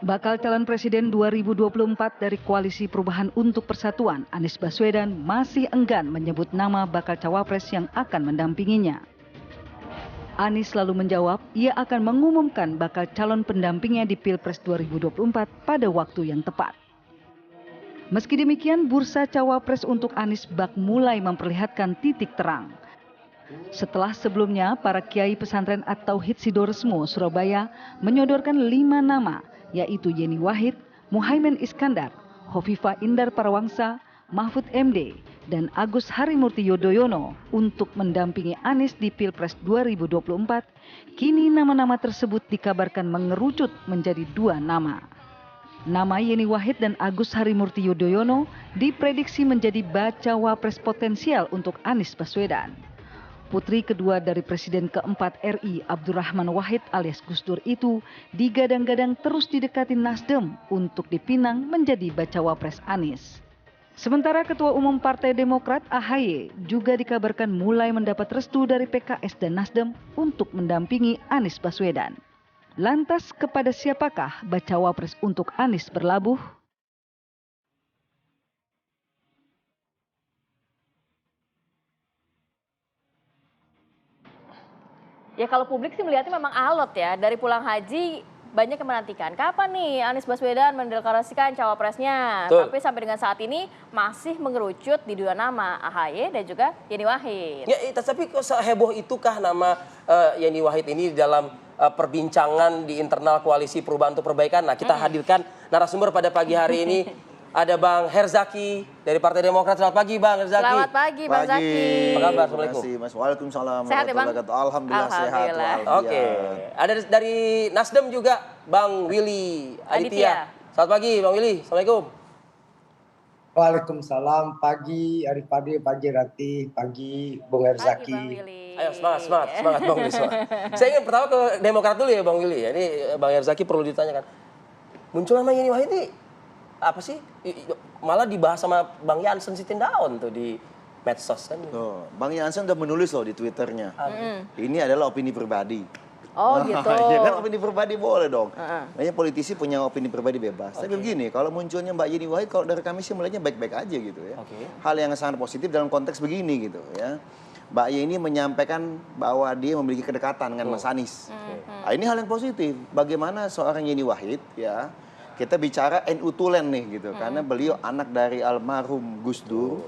Bakal calon presiden 2024 dari Koalisi Perubahan untuk Persatuan, Anies Baswedan masih enggan menyebut nama bakal cawapres yang akan mendampinginya. Anies selalu menjawab ia akan mengumumkan bakal calon pendampingnya di Pilpres 2024 pada waktu yang tepat. Meski demikian, bursa cawapres untuk Anies bak mulai memperlihatkan titik terang. Setelah sebelumnya, para kiai pesantren At-Tauhid Sidoresmo, Surabaya menyodorkan 5 nama, yaitu Yeni Wahid, Muhaimin Iskandar, Hovifah Indar Parawangsa, Mahfud MD, dan Agus Harimurti Yudhoyono untuk mendampingi Anies di Pilpres 2024. Kini nama-nama tersebut dikabarkan mengerucut menjadi 2 nama. Nama Yeni Wahid dan Agus Harimurti Yudhoyono diprediksi menjadi bacawa pres potensial untuk Anies Baswedan. Putri kedua dari Presiden keempat RI Abdurrahman Wahid alias Gus Dur itu digadang-gadang terus didekati Nasdem untuk dipinang menjadi bacawa pres Anies. Sementara Ketua Umum Partai Demokrat AHY juga dikabarkan mulai mendapat restu dari PKS dan Nasdem untuk mendampingi Anies Baswedan. Lantas kepada siapakah bacawa pres untuk Anies berlabuh? Ya kalau publik sih melihatnya memang alot ya. Dari pulang haji banyak yang menantikan kapan nih Anies Baswedan mendeklarasikan cawapresnya. Betul. Tapi sampai dengan saat ini masih mengerucut di 2 nama, AHY dan juga Yeni Wahid. Ya, tapi kok seheboh itukah nama Yeni Wahid ini dalam perbincangan di internal Koalisi Perubahan untuk Perbaikan? Nah, kita hadirkan narasumber pada pagi hari ini. Ada Bang Herzaki dari Partai Demokrat. Selamat pagi Bang Herzaki. Selamat pagi Bang Zaki. Apa kabar? Assalamualaikum. Terima kasih Mas. Waalaikumsalam. Sehat ya, Bang? Alhamdulillah sehat. Alhamdulillah. Oke. Ada dari Nasdem juga Bang Willy Aditya. Selamat pagi Bang Willy. Assalamualaikum. Waalaikumsalam. Pagi Arif Padi, pagi Rati, pagi Bung Pagi Bang Herzaki. Willy. Ayo semangat Bang Willy. Semangat. Saya ingin pertama ke Demokrat dulu ya Bang Willy. Ini Bang Herzaki perlu ditanyakan. Muncul nama Yeni Wahid ini apa sih? Malah dibahas sama Bang Jansen Sitindaun tuh di medsos kan. Tuh, Bang Jansen udah menulis loh di Twitternya. Ini adalah opini pribadi. Oh gitu. Ya kan opini pribadi boleh dong. Makanya politisi punya opini pribadi bebas. Tapi begini, kalau munculnya Mbak Yeni Wahid, kalau dari kami sih melihatnya baik-baik aja gitu ya. Hal yang sangat positif dalam konteks begini gitu ya. Mbak Yeni menyampaikan bahwa dia memiliki kedekatan dengan Mas Anies. Nah, ini hal yang positif. Bagaimana seorang Yeni Wahid ya, kita bicara NU Tulen nih gitu, karena beliau anak dari almarhum Gus Dur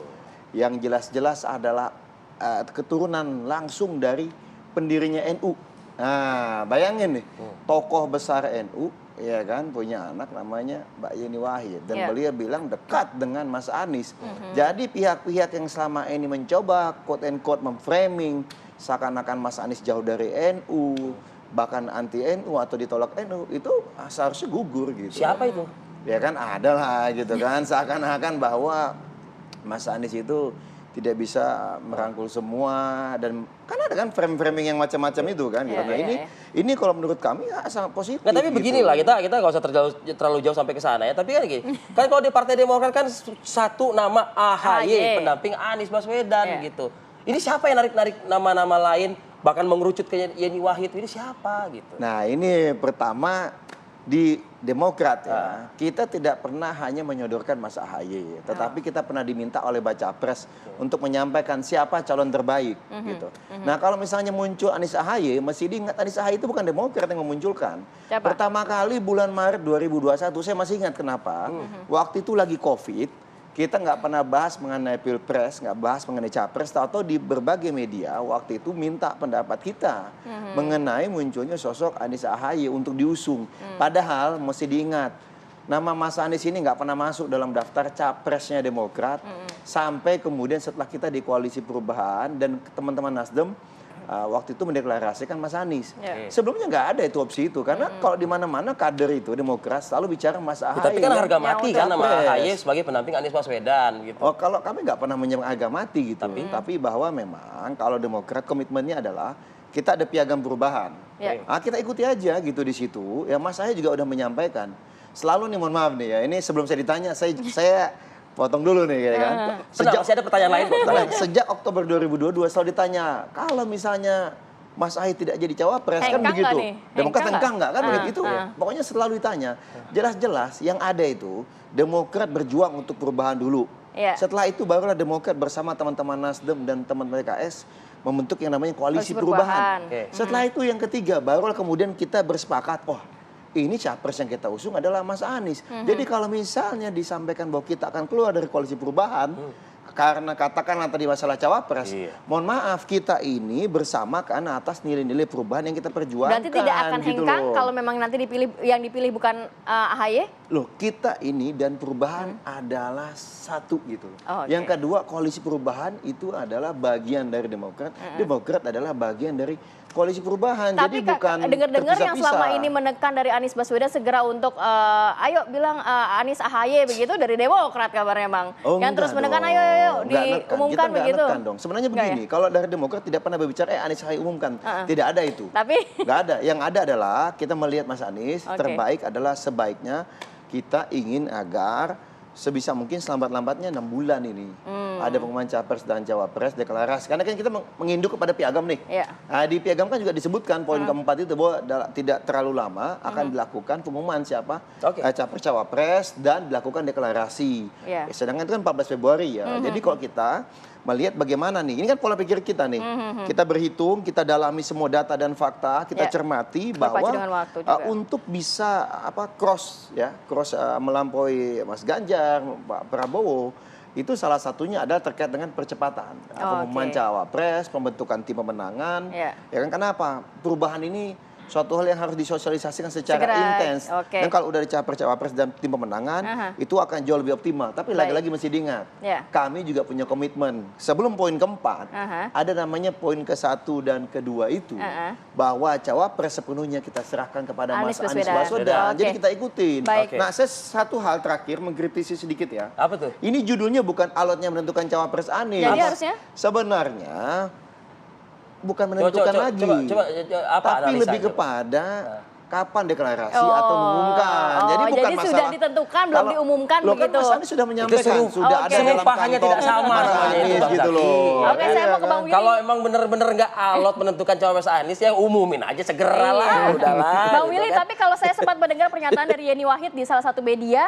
yang jelas-jelas adalah keturunan langsung dari pendirinya NU. Nah, bayangin nih, tokoh besar NU, ya kan, punya anak namanya Mbak Yeni Wahid. Dan beliau bilang dekat dengan Mas Anies. Jadi pihak-pihak yang selama ini mencoba quote and quote memframing seakan-akan Mas Anies jauh dari NU, bahkan anti NU atau ditolak NU, itu seharusnya gugur gitu. Siapa itu? Ya kan ada lah gitu kan, seakan-akan bahwa Mas Anies itu tidak bisa merangkul semua, dan kan ada kan framing yang macam-macam itu kan gitu. Nah, ini kalau menurut kami ya sangat positif. Nah, tapi gitu. beginilah, kita nggak usah terlalu jauh sampai ke sana ya. Tapi kan gini, kan kalau di Partai Demokrat kan satu nama AHY pendamping Anies Baswedan gitu. Ini siapa yang narik-narik nama-nama lain, bahkan mengerucut ke Yeni Wahid, ini siapa gitu? Nah, ini pertama di Demokrat ya, kita tidak pernah hanya menyodorkan Mas AHY, tetapi kita pernah diminta oleh baca pres untuk menyampaikan siapa calon terbaik gitu. Nah, kalau misalnya muncul Anies AHY, mesti diingat Anies AHY itu bukan Demokrat yang memunculkan. Siapa? Pertama kali bulan Maret 2021, saya masih ingat kenapa. Waktu itu lagi COVID, kita nggak pernah bahas mengenai pilpres, nggak bahas mengenai capres, atau di berbagai media waktu itu minta pendapat kita mengenai munculnya sosok Anies AHY untuk diusung. Padahal mesti diingat, nama Mas Anies ini nggak pernah masuk dalam daftar capresnya Demokrat sampai kemudian setelah kita di Koalisi Perubahan dan teman-teman Nasdem waktu itu mendeklarasikan Mas Anies. Sebelumnya nggak ada itu opsi itu, karena kalau di mana-mana kader itu Demokrat selalu bicara Mas AHY. Tapi kan harga mati kan nama AHY sebagai pendamping Anies Baswedan gitu. Oh, kalau kami nggak pernah menyebut harga mati gitu. Tapi bahwa memang kalau Demokrat komitmennya adalah kita ada piagam perubahan. Nah, kita ikuti aja gitu di situ. Ya, Mas AHY juga udah menyampaikan. Selalu nih, mohon maaf nih ya, ini sebelum saya ditanya, saya potong dulu nih kan. Masih ada pertanyaan lain kok. Sejak Oktober 2022 selalu ditanya, kalau misalnya Mas Ahy tidak jadi cawapres kan Hengkang begitu. nggak nih? Demokrat hengkang nggak kan begitu itu. ah. Pokoknya selalu ditanya. Jelas-jelas yang ada itu Demokrat berjuang untuk perubahan dulu. Iya. Setelah itu barulah Demokrat bersama teman-teman Nasdem dan teman-teman PKS membentuk yang namanya koalisi perubahan. Oke. Setelah itu yang ketiga barulah kemudian kita bersepakat, oh ini capres yang kita usung adalah Mas Anies. Jadi kalau misalnya disampaikan bahwa kita akan keluar dari koalisi perubahan, karena katakanlah tadi masalah cawapres, mohon maaf kita ini bersama karena atas nilai-nilai perubahan yang kita perjuangkan. Berarti tidak akan gitu hengkang loh. kalau memang nanti yang dipilih bukan AHY? Loh, kita ini dan perubahan adalah satu gitu loh. Oh, oke. Yang kedua, koalisi perubahan itu adalah bagian dari Demokrat. Demokrat adalah bagian dari koalisi perubahan. Tapi Jadi bukan dengar-dengar yang terpisah-pisah. selama ini menekan dari Anies Baswedan segera untuk ayo bilang Anies AHY begitu dari Demokrat kabarnya Bang. Oh, yang terus enggak menekan dong. ayo Enggak diumumkan nekan. Kita begitu. enggak nekan dong. Sebenarnya Enggak begini, kalau dari Demokrat tidak pernah berbicara Anies AHY umumkan. Tidak ada itu. Tapi Nggak ada. Yang ada adalah kita melihat Mas Anies Oke. terbaik adalah sebaiknya kita ingin agar sebisa mungkin selambat-lambatnya 6 bulan ini ada pengumuman capres dan cawapres deklarasi. Karena kan kita menginduk kepada piagam nih. Iya. Nah, di piagam kan juga disebutkan poin keempat itu bahwa tidak terlalu lama akan dilakukan pengumuman siapa capres cawapres dan dilakukan deklarasi. Iya. Sedangkan itu kan 14 Februari ya. Jadi kalau kita melihat bagaimana nih, ini kan pola pikir kita nih. Kita berhitung, kita dalami semua data dan fakta, kita Ya. cermati Berpacu bahwa dengan waktu juga. untuk bisa cross melampaui Mas Ganjar, Pak Prabowo, itu salah satunya adalah terkait dengan percepatan pengumuman oke. cawapres, pembentukan tim pemenangan. Ya. Ya kan kenapa? Perubahan ini suatu hal yang harus disosialisasikan secara Segera, intens. oke. Dan kalau udah dicapres cawapres dan tim pemenangan, itu akan jauh lebih optimal. Tapi lagi-lagi mesti diingat, Ya. kami juga punya komitmen. Sebelum poin keempat, ada namanya poin ke-1 dan ke-2 itu, bahwa cawapres sepenuhnya kita serahkan kepada Mas Anies Baswedan. Oke. Jadi kita ikutin. Baik. Nah, saya satu hal terakhir mengkritisi sedikit ya. Apa tuh? Ini judulnya bukan alotnya menentukan cawapres Anies. Jadi harusnya? Sebenarnya bukan menentukan lagi. Coba, apa tapi analisanya? lebih kepada kapan deklarasi atau mengumumkan. Jadi bukan jadi masalah. sudah ditentukan belum diumumkan Loh, begitu. Kan Mas Anies sudah menyampaikan, Oke. sudah ada dalam Serupahannya kantong tidak sama Mas namanya itu, Anies Bang gitu Zaki. loh. Oke, saya mau ke Bang Willy. Kalau emang bener-bener nggak alot menentukan cawapres Anies, ya umumin aja segera lah, udahlah. Bang gitu Willy, kan. tapi kalau saya sempat mendengar pernyataan dari Yeni Wahid di salah satu media,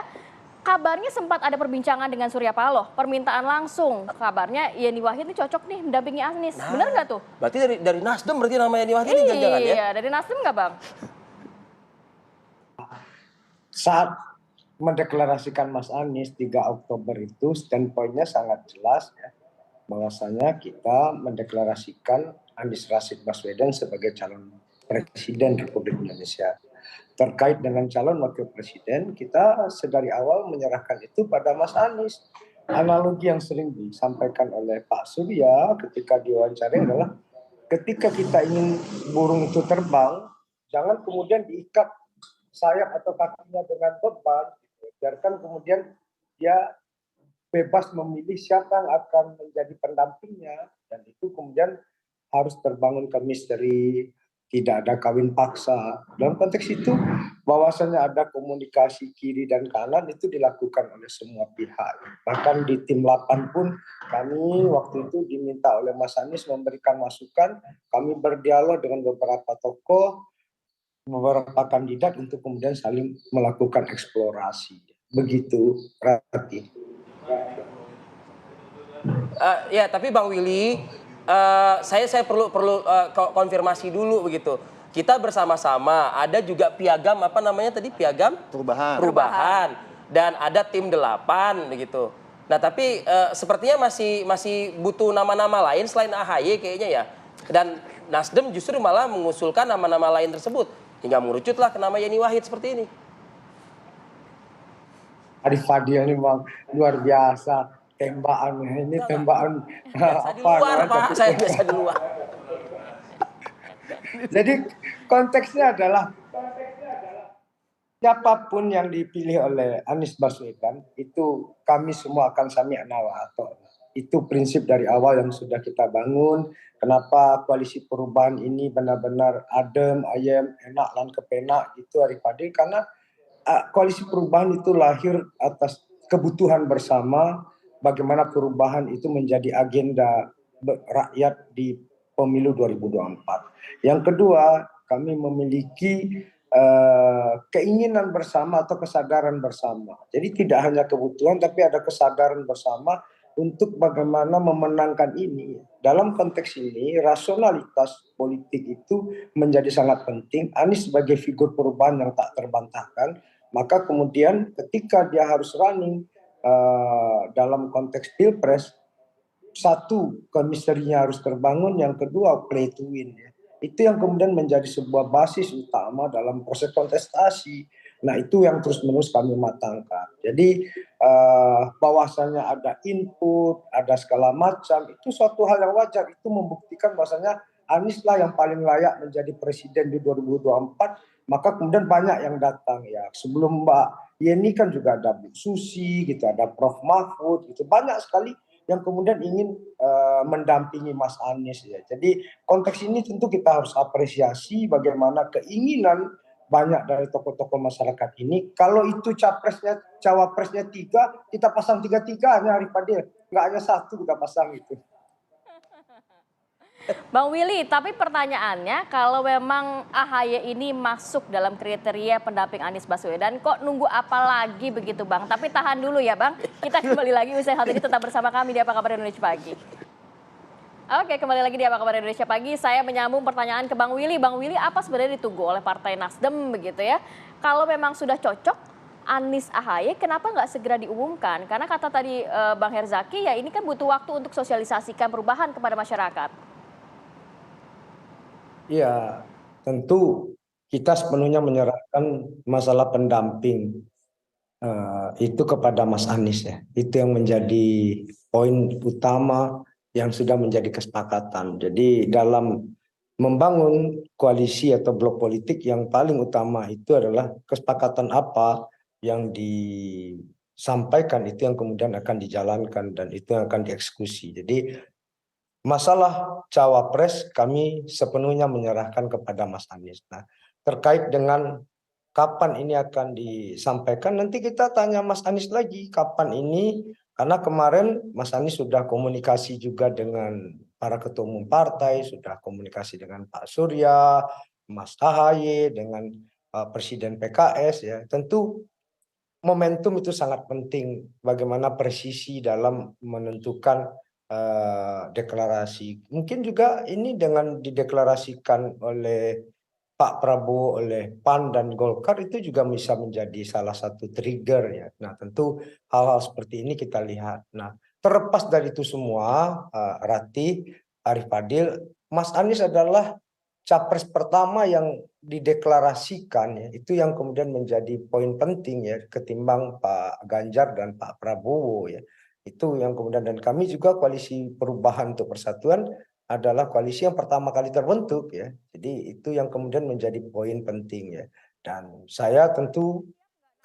kabarnya sempat ada perbincangan dengan Surya Paloh, permintaan langsung. Kabarnya Yeni Wahid ini cocok nih mendampingi Anies. Benar nggak tuh? Berarti dari Nasdem berarti namanya Yeni Wahid ini jangan-jangan ya? Iya, dari Nasdem nggak Bang? Saat mendeklarasikan Mas Anies 3 Oktober itu standpointnya sangat jelas ya, bahwasanya kita mendeklarasikan Anies Rashid Baswedan sebagai calon presiden Republik Indonesia. Terkait dengan calon wakil presiden, kita sedari awal menyerahkan itu pada Mas Anies. Analogi yang sering disampaikan oleh Pak Surya ketika diwawancarai adalah ketika kita ingin burung itu terbang, jangan kemudian diikat sayap atau kakinya dengan beban, biarkan kemudian dia bebas memilih siapa yang akan menjadi pendampingnya, dan itu kemudian harus terbangun chemistry, tidak ada kawin paksa. Dalam konteks itu, bahwasannya ada komunikasi kiri dan kanan itu dilakukan oleh semua pihak. Bahkan di tim 8 pun kami waktu itu diminta oleh Mas Anies memberikan masukan, kami berdialog dengan beberapa tokoh, beberapa kandidat untuk kemudian saling melakukan eksplorasi. Begitu, Rati. Ya, tapi Bang Willy, saya perlu konfirmasi dulu begitu. Kita bersama-sama ada juga piagam apa namanya tadi piagam perubahan dan ada tim 8 begitu. Nah tapi sepertinya masih butuh nama-nama lain selain AHY kayaknya ya. Dan Nasdem justru malah mengusulkan nama-nama lain tersebut hingga mengerucutlah ke nama Yeni Wahid seperti ini. Arif Fadil ini memang luar biasa. Tembakan ini tembakan Biasa di luar Pak, saya biasa di luar. Jadi konteksnya adalah siapapun yang dipilih oleh Anies Baswedan itu kami semua akan sami nawa atau itu prinsip dari awal yang sudah kita bangun. Kenapa koalisi perubahan ini benar-benar adem, ayem, enak, lan kepenak gitu Arif Fadil, karena koalisi perubahan itu lahir atas kebutuhan bersama. Bagaimana perubahan itu menjadi agenda rakyat di pemilu 2024. Yang kedua, kami memiliki keinginan bersama atau kesadaran bersama. Jadi tidak hanya kebutuhan, tapi ada kesadaran bersama untuk bagaimana memenangkan ini. Dalam konteks ini, rasionalitas politik itu menjadi sangat penting. Anies sebagai figur perubahan yang tak terbantahkan, maka kemudian ketika dia harus running dalam konteks pilpres, satu, kemisterinya harus terbangun, yang kedua, play to win. Itu yang kemudian menjadi sebuah basis utama dalam proses kontestasi. Nah, itu yang terus-menerus kami matangkan. Jadi bahwasanya ada input, ada segala macam, itu suatu hal yang wajar. Itu membuktikan bahwasanya Anies lah yang paling layak menjadi presiden di 2024. Maka kemudian banyak yang datang ya. Sebelum Mbak Yeni kan juga ada Bu Susi, gitu, ada Prof Mahfud, gitu, banyak sekali yang kemudian ingin mendampingi Mas Anies ya. Jadi konteks ini tentu kita harus apresiasi bagaimana keinginan banyak dari tokoh-tokoh masyarakat ini. Kalau itu capresnya, cawapresnya 3, kita pasang 3-3 Arif Fadil. Nggak hanya 1 kita pasang itu. Bang Willy, tapi pertanyaannya kalau memang AHY ini masuk dalam kriteria pendamping Anies Baswedan, kok nunggu apa lagi begitu Bang? Tapi tahan dulu ya Bang, kita kembali lagi usai hal ini tetap bersama kami di Apa Kabar Indonesia Pagi. Oke, kembali lagi di Apa Kabar Indonesia Pagi. Saya menyambung pertanyaan ke Bang Willy. Bang Willy, apa sebenarnya ditunggu oleh Partai Nasdem begitu ya? Kalau memang sudah cocok, Anies AHY kenapa nggak segera diumumkan? Karena kata tadi Bang Herzaki ya ini kan butuh waktu untuk sosialisasikan perubahan kepada masyarakat. Ya, tentu kita sepenuhnya menyerahkan masalah pendamping itu kepada Mas Anies ya. Itu yang menjadi poin utama yang sudah menjadi kesepakatan. Jadi dalam membangun koalisi atau blok politik yang paling utama itu adalah kesepakatan apa yang disampaikan, itu yang kemudian akan dijalankan dan itu yang akan dieksekusi. Jadi masalah cawapres kami sepenuhnya menyerahkan kepada Mas Anies. Nah, terkait dengan kapan ini akan disampaikan, nanti kita tanya Mas Anies lagi kapan ini, karena kemarin Mas Anies sudah komunikasi juga dengan para ketua umum partai, sudah komunikasi dengan Pak Surya, Mas AHY, dengan Presiden PKS ya. Tentu momentum itu sangat penting, bagaimana presisi dalam menentukan deklarasi. Mungkin juga ini dengan dideklarasikan oleh Pak Prabowo, oleh PAN dan Golkar itu juga bisa menjadi salah satu trigger ya. Nah, tentu hal-hal seperti ini kita lihat. Nah, terlepas dari itu semua, Ratih, Arif Fadil, Mas Anies adalah capres pertama yang dideklarasikan ya. Itu yang kemudian menjadi poin penting ya ketimbang Pak Ganjar dan Pak Prabowo ya. Itu yang kemudian, dan kami juga koalisi perubahan untuk persatuan adalah koalisi yang pertama kali terbentuk ya. Jadi itu yang kemudian menjadi poin penting ya. Dan saya tentu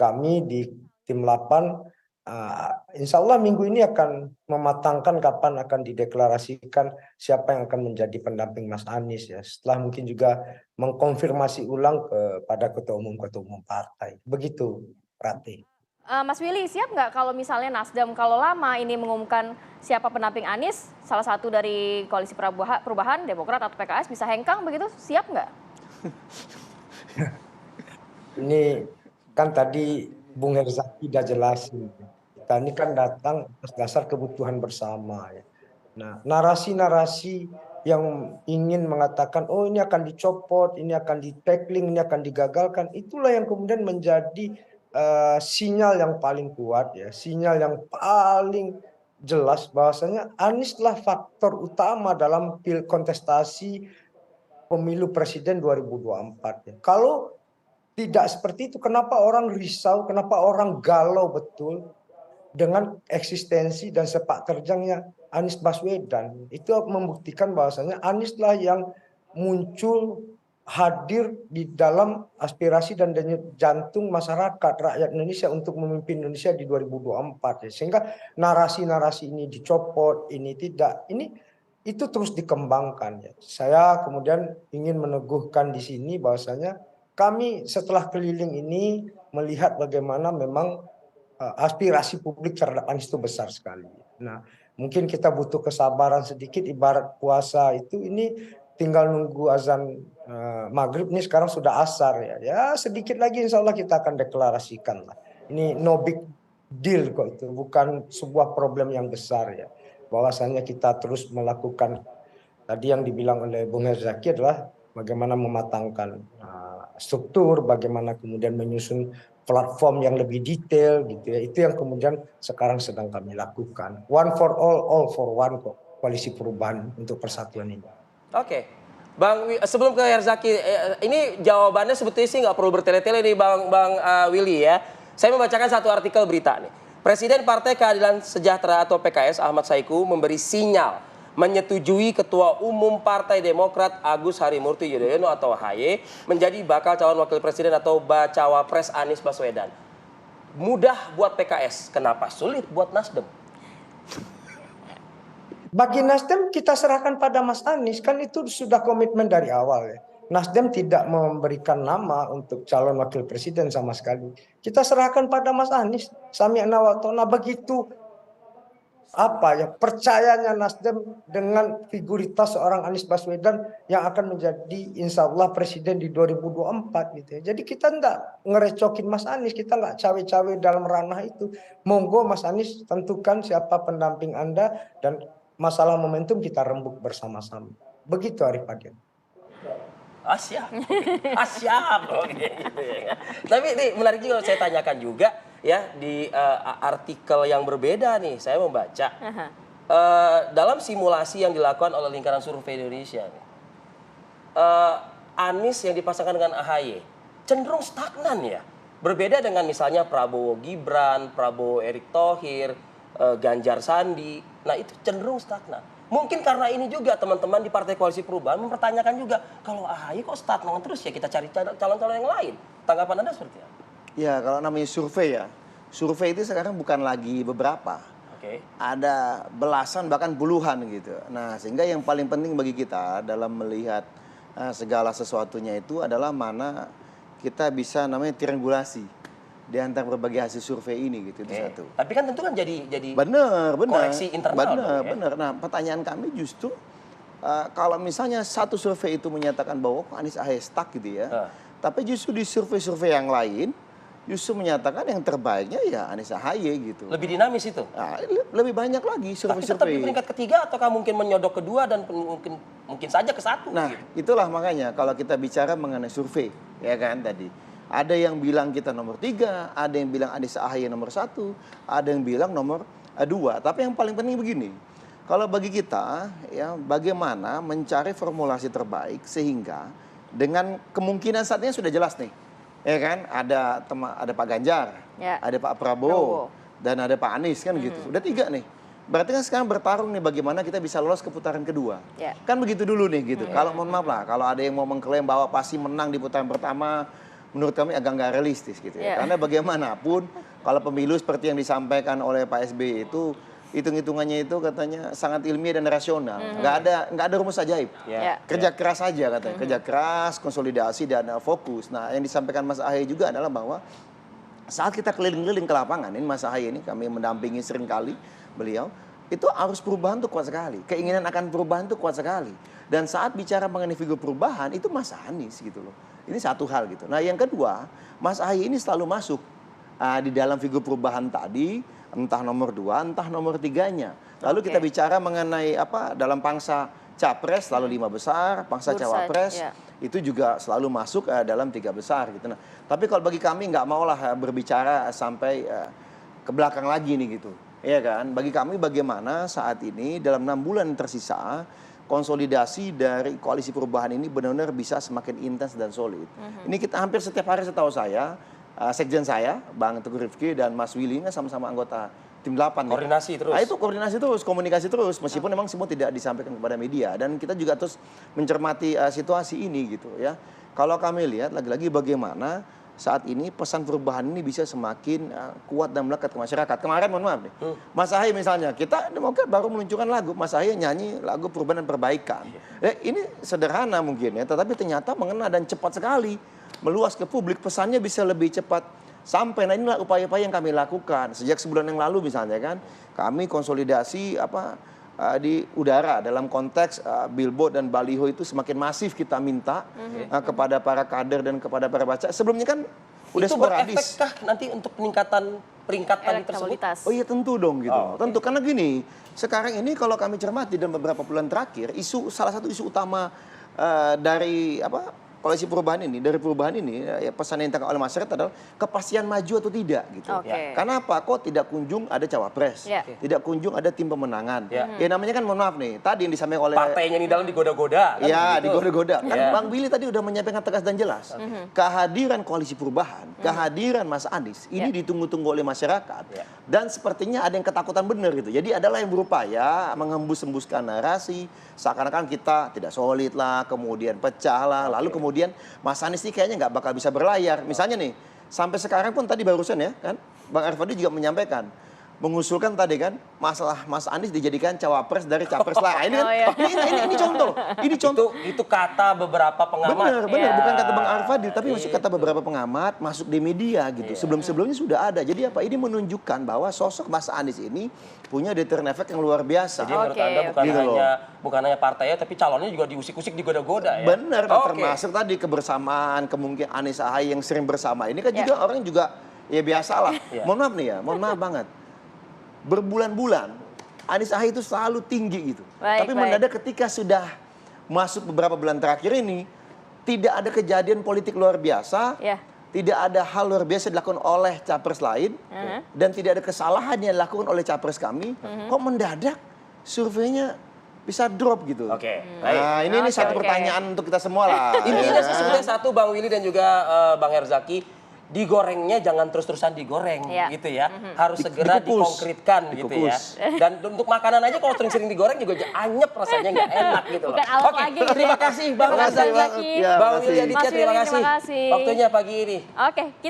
kami di tim 8 insya Allah minggu ini akan mematangkan kapan akan dideklarasikan siapa yang akan menjadi pendamping Mas Anies ya. Setelah mungkin juga mengkonfirmasi ulang kepada ketua umum partai. Begitu, Rati. Mas Willy, siap nggak kalau misalnya Nasdem kalau lama ini mengumumkan siapa pendamping Anies, salah satu dari koalisi perubahan, Demokrat atau PKS bisa hengkang begitu, siap nggak? Ini kan tadi Bung Herzaki sudah jelasin. Kita ini kan datang atas dasar kebutuhan bersama ya. Nah, narasi-narasi yang ingin mengatakan oh ini akan dicopot, ini akan di-tackling, ini akan digagalkan, itulah yang kemudian menjadi sinyal yang paling kuat ya, sinyal yang paling jelas bahwasanya Anies lah faktor utama dalam kontestasi pemilu presiden 2024 ya. Kalau tidak seperti itu, kenapa orang risau, kenapa orang galau betul dengan eksistensi dan sepak terjangnya Anies Baswedan? Itu membuktikan bahwasanya Anies lah yang muncul, hadir di dalam aspirasi dan denyut jantung masyarakat rakyat Indonesia untuk memimpin Indonesia di 2024 ya. Sehingga narasi-narasi ini dicopot, ini tidak, ini itu terus dikembangkan ya. Saya kemudian ingin meneguhkan di sini bahwasanya kami setelah keliling ini melihat bagaimana memang aspirasi publik terhadap Anies itu besar sekali. Nah, Mungkin kita butuh kesabaran sedikit, ibarat puasa itu ini tinggal nunggu azan maghrib, nih sekarang sudah asar ya. Ya sedikit lagi insya Allah kita akan deklarasikan lah. Ini no big deal kok, itu bukan sebuah problem yang besar ya. Bahwasanya kita terus melakukan tadi yang dibilang oleh Bung Herzaki adalah bagaimana mematangkan struktur, bagaimana kemudian menyusun platform yang lebih detail gitu ya. Itu yang kemudian sekarang sedang kami lakukan. One for all for one kok, koalisi perubahan untuk persatuan ini. Oke. Bang, sebelum ke Herzaki, ini jawabannya sebetulnya sih nggak perlu bertele-tele nih Bang Willy ya. Saya membacakan satu artikel berita nih. Presiden Partai Keadilan Sejahtera atau PKS Ahmad Saiku memberi sinyal menyetujui Ketua Umum Partai Demokrat Agus Harimurti Yudhoyono atau AHY menjadi bakal calon wakil presiden atau bacawa pres Anies Baswedan. Mudah buat PKS, kenapa sulit buat Nasdem? Bagi Nasdem kita serahkan pada Mas Anies, kan itu sudah komitmen dari awal ya. Nasdem tidak memberikan nama untuk calon wakil presiden sama sekali. Kita serahkan pada Mas Anies. Sami'na wa ta'na, begitu percayanya Nasdem dengan figuritas seorang Anies Baswedan yang akan menjadi insya Allah presiden di 2024 gitu ya. Jadi kita enggak ngerecokin Mas Anies, kita enggak cawe-cawe dalam ranah itu. Monggo Mas Anies tentukan siapa pendamping Anda dan masalah momentum kita rembuk bersama-sama. Begitu Arif Pagen. Siap. Siap. Oke, gitu ya. Tapi ini menarik juga saya tanyakan juga ya di artikel yang berbeda nih. Saya membaca dalam simulasi yang dilakukan oleh Lingkaran Survei Indonesia nih, Anies yang dipasangkan dengan AHY cenderung stagnan ya. Berbeda dengan misalnya Prabowo Gibran, Prabowo Erick Thohir, Ganjar Sandi. Nah itu cenderung stagnan. Mungkin karena ini juga teman-teman di Partai Koalisi Perubahan mempertanyakan juga, kalau AHY kok stagnan terus ya, kita cari calon-calon yang lain. Tanggapan Anda seperti apa? Ya kalau namanya survei ya, survei itu sekarang bukan lagi beberapa. Ada belasan bahkan puluhan gitu. Nah sehingga yang paling penting bagi kita dalam melihat segala sesuatunya itu adalah mana kita bisa namanya triangulasi di antara berbagai hasil survei ini gitu. Itu satu. Tapi kan tentu kan jadi benar koreksi internal. Benar. Nah pertanyaan kami justru kalau misalnya satu survei itu menyatakan bahwa Anies AHY stuck gitu ya, tapi justru di survei-survei yang lain justru menyatakan yang terbaiknya ya Anies AHY gitu. Lebih dinamis itu? Nah, lebih banyak lagi survei-survei. Tapi tetap di peringkat ketiga ataukah mungkin menyodok kedua dan mungkin saja ke satu? Nah gitu. itulah makanya kalau kita bicara mengenai survei ya kan tadi. Ada yang bilang kita nomor 3, ada yang bilang Anies AHY nomor 1, ada yang bilang nomor 2. Tapi yang paling penting begini, kalau bagi kita ya bagaimana mencari formulasi terbaik sehingga dengan kemungkinan saatnya sudah jelas nih, ya kan ada Pak Ganjar, ada Pak Prabowo, dan ada Pak Anies kan gitu, udah 3 nih. Berarti kan sekarang bertarung nih bagaimana kita bisa lolos ke putaran kedua. Kan begitu dulu nih gitu. Kalau mohon maaf lah, kalau ada yang mau mengklaim bahwa pasti menang di putaran pertama, menurut kami agak nggak realistis gitu ya. Karena bagaimanapun kalau pemilu seperti yang disampaikan oleh Pak SBY itu hitung-hitungannya itu katanya sangat ilmiah dan rasional. Nggak ada rumus ajaib. Kerja keras saja katanya. Kerja keras, konsolidasi dan fokus. Nah yang disampaikan Mas AHY juga adalah bahwa saat kita keliling-keliling ke lapangan, ini Mas AHY ini kami mendampingi seringkali beliau, itu arus perubahan tuh kuat sekali. Keinginan akan perubahan tuh kuat sekali. Dan saat bicara mengenai figur perubahan itu Mas Anies gitu loh. Ini satu hal gitu. Nah yang kedua, Mas AHY ini selalu masuk di dalam figur perubahan tadi, entah nomor 2, entah nomor 3-nya. Lalu kita bicara mengenai dalam pangsa capres selalu 5 besar, pangsa cawapres itu juga selalu masuk dalam 3 besar gitu. Nah, tapi kalau bagi kami nggak maulah berbicara sampai ke belakang lagi nih gitu. Iya kan? Bagi kami bagaimana saat ini dalam 6 bulan tersisa konsolidasi dari koalisi perubahan ini benar-benar bisa semakin intens dan solid. Ini kita hampir setiap hari setahu saya, sekjen saya, Bang Teguh Rifki dan Mas Willy sama-sama anggota tim 8. Koordinasi terus. Nah itu koordinasi terus, komunikasi terus, meskipun memang semua tidak disampaikan kepada media. Dan kita juga terus mencermati situasi ini gitu ya. Kalau kami lihat lagi-lagi bagaimana saat ini pesan perubahan ini bisa semakin kuat dan melekat ke masyarakat. Kemarin mohon maaf nih, Mas AHY misalnya, kita Demokrat baru meluncurkan lagu, Mas AHY nyanyi lagu perubahan dan perbaikan. Ini sederhana mungkin ya, tetapi ternyata mengena dan cepat sekali, meluas ke publik, pesannya bisa lebih cepat Sampai, nah inilah upaya-upaya yang kami lakukan sejak sebulan yang lalu misalnya kan, kami konsolidasi di udara dalam konteks billboard dan baliho itu semakin masif kita minta kepada para kader dan kepada para baca. Sebelumnya kan udah itu sporadis. berefekkah nanti untuk peningkatan peringkat tadi tersebut? Elektabilitas. Oh iya tentu dong gitu. Oh, okay. Tentu karena gini, sekarang ini kalau kami cermati dalam beberapa bulan terakhir, salah satu isu utama dari koalisi perubahan ini, ya, pesan yang ditangkap oleh masyarakat adalah kepastian maju atau tidak gitu. Oke. Karena apa? Kok tidak kunjung ada cawapres, Ya. tidak kunjung ada tim pemenangan. Ya. Ya namanya kan mohon maaf nih, tadi yang disampaikan oleh Partainya di dalam digoda-goda. Kan ya, begitu. digoda-goda. Kan Ya. Bang Billy tadi udah menyampaikan tegas dan jelas. Kehadiran koalisi perubahan, kehadiran Mas Anies, ini ditunggu-tunggu oleh masyarakat. Ya. Dan sepertinya ada yang ketakutan benar gitu. Jadi adalah yang berupaya menghembus-hembuskan narasi, seakan-akan kita tidak solid lah, kemudian pecah lah, lalu kemudian Mas Anies ini kayaknya nggak bakal bisa berlayar. Misalnya nih, sampai sekarang pun tadi barusan ya kan, Bang Arfadi juga menyampaikan, mengusulkan tadi kan masalah Mas Anies dijadikan cawapres dari capres lah. Ini kan, ini contoh. Ini contoh. Itu kata beberapa pengamat. Benar, Ya. bukan kata Bang Arfadi, tapi masuk kata beberapa pengamat, masuk di media gitu. Sebelum-sebelumnya sudah ada. Jadi apa? Ini menunjukkan bahwa sosok Mas Anies ini punya deterrent effect yang luar biasa. Jadi menurut Oke, Anda Gitu loh. bukan hanya partainya tapi calonnya juga diusik-usik digoda-goda ya. Benar, nah, Oke. termasuk tadi kebersamaan, kemungkinan Anies Ahy yang sering bersama. Ini kan Ya. juga orang juga ya biasalah. Ya. Mohon maaf nih ya, mohon maaf banget. Berbulan-bulan Anies Ahy itu selalu tinggi gitu. Baik, Tapi baik. mendadak ketika sudah masuk beberapa bulan terakhir ini tidak ada kejadian politik luar biasa. Ya. Tidak ada hal luar biasa dilakukan oleh capres lain dan tidak ada kesalahan yang dilakukan oleh capres kami. Kok mendadak surveinya bisa drop gitu. Oke, baik. Nah, ini Oke, satu oke. pertanyaan untuk kita semua lah. Intinya ya. sih sebenarnya satu Bang Willy dan juga Bang Herzaki, digorengnya jangan terus-terusan digoreng Ya. gitu ya. Harus segera Dikukus. dikonkretkan gitu ya. Dikukus. Dan untuk makanan aja kalau sering-sering digoreng juga anyep rasanya nggak enak gitu loh. Bukan awet Oke, lagi gitu terima ya. kasih Bang Terima kasih Herzaki. banget. Ya, Bang makasih. Willy Aditya Mas terima Willy, kasih. terima kasih. Waktunya pagi ini. Oke, kita